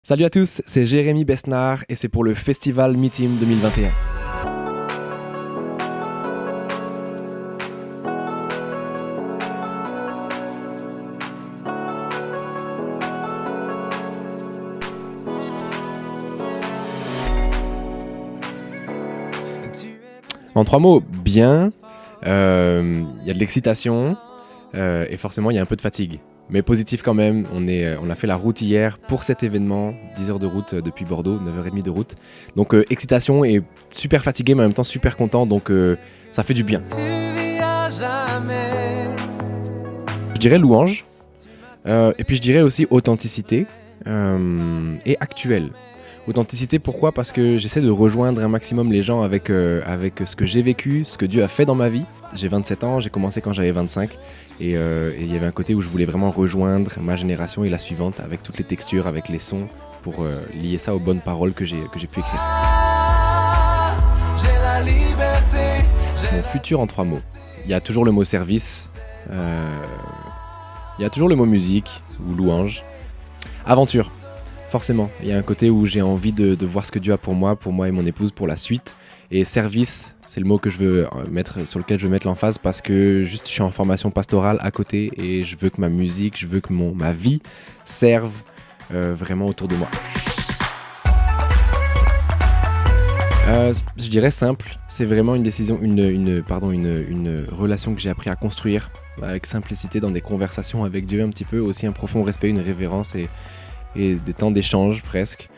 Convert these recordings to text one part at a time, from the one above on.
Salut à tous, c'est Jérémy Besnard et c'est pour le Festival MeTeam 2021. En 3 mots, bien, y a de l'excitation et forcément il y a un peu de fatigue. Mais positif quand même, on a fait la route hier pour cet événement, 10 heures de route depuis Bordeaux, 9h30 de route. Donc excitation et super fatigué mais en même temps super content, donc ça fait du bien. Je dirais louange, et puis je dirais aussi authenticité et actuel. Authenticité, pourquoi ? Parce que j'essaie de rejoindre un maximum les gens avec ce que j'ai vécu, ce que Dieu a fait dans ma vie. J'ai 27 ans, j'ai commencé quand j'avais 25 et il y avait un côté où je voulais vraiment rejoindre ma génération et la suivante avec toutes les textures, avec les sons pour lier ça aux bonnes paroles que j'ai pu écrire. Mon futur en 3 mots. Il y a toujours le mot service, il y a toujours le mot musique ou louange. Aventure. Forcément, il y a un côté où j'ai envie de voir ce que Dieu a pour moi et mon épouse pour la suite. Et service, c'est le mot que je veux sur lequel je veux mettre l'emphase parce que juste je suis en formation pastorale à côté et je veux que ma musique, je veux que ma vie serve vraiment autour de moi. Je dirais simple, c'est vraiment une décision, une relation que j'ai appris à construire avec simplicité dans des conversations avec Dieu un petit peu, aussi un profond respect, une révérence et des temps d'échange presque.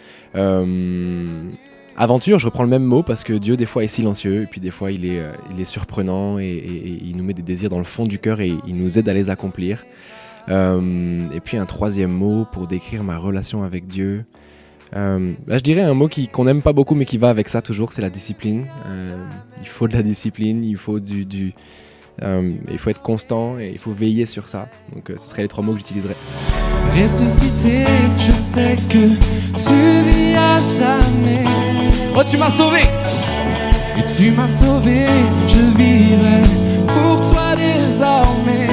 Aventure, je reprends le même mot parce que Dieu des fois est silencieux et puis des fois il est surprenant et il nous met des désirs dans le fond du cœur et il nous aide à les accomplir. Et puis un 3e mot pour décrire ma relation avec Dieu. Là, je dirais un mot qu'on n'aime pas beaucoup mais qui va avec ça toujours, c'est la discipline. Il faut de la discipline, il faut il faut être constant et il faut veiller sur ça. Donc ce seraient les 3 mots que j'utiliserais. Ressuscité, je sais que tu vis à jamais. Oh, tu m'as sauvé. Et tu m'as sauvé, je vivrai pour toi désormais.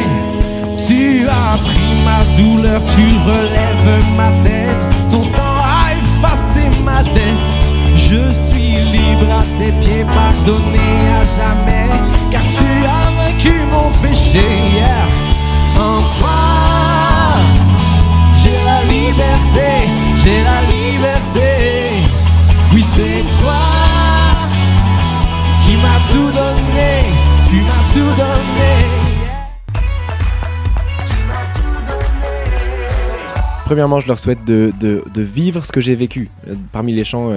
Tu as pris ma douleur, tu relèves ma tête. Ton sang a effacé ma dette. Je suis libre à tes pieds, pardonné à jamais. Car tu as vaincu mon péché, yeah. En toi j'ai la liberté, j'ai la liberté. Oui, c'est toi qui m'as tout donné, tu m'as tout donné. Premièrement, je leur souhaite de vivre ce que j'ai vécu. Parmi les chants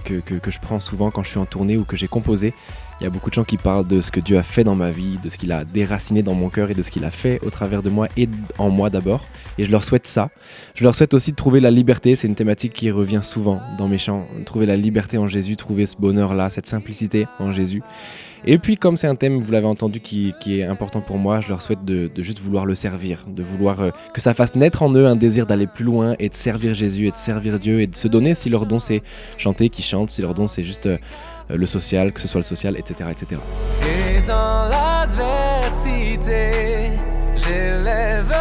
que je prends souvent quand je suis en tournée ou que j'ai composé, il y a beaucoup de chants qui parlent de ce que Dieu a fait dans ma vie, de ce qu'il a déraciné dans mon cœur et de ce qu'il a fait au travers de moi et en moi d'abord. Et je leur souhaite ça. Je leur souhaite aussi de trouver la liberté. C'est une thématique qui revient souvent dans mes chants. Trouver la liberté en Jésus, trouver ce bonheur-là, cette simplicité en Jésus. Et puis comme c'est un thème, vous l'avez entendu, qui est important pour moi, je leur souhaite de juste vouloir le servir, de vouloir que ça fasse naître en eux un désir d'aller plus loin et de servir Jésus et de servir Dieu et de se donner, si leur don c'est chanter, qu'ils chantent, si leur don c'est juste le social, que ce soit le social, etc. etc. Et dans l'adversité, j'élève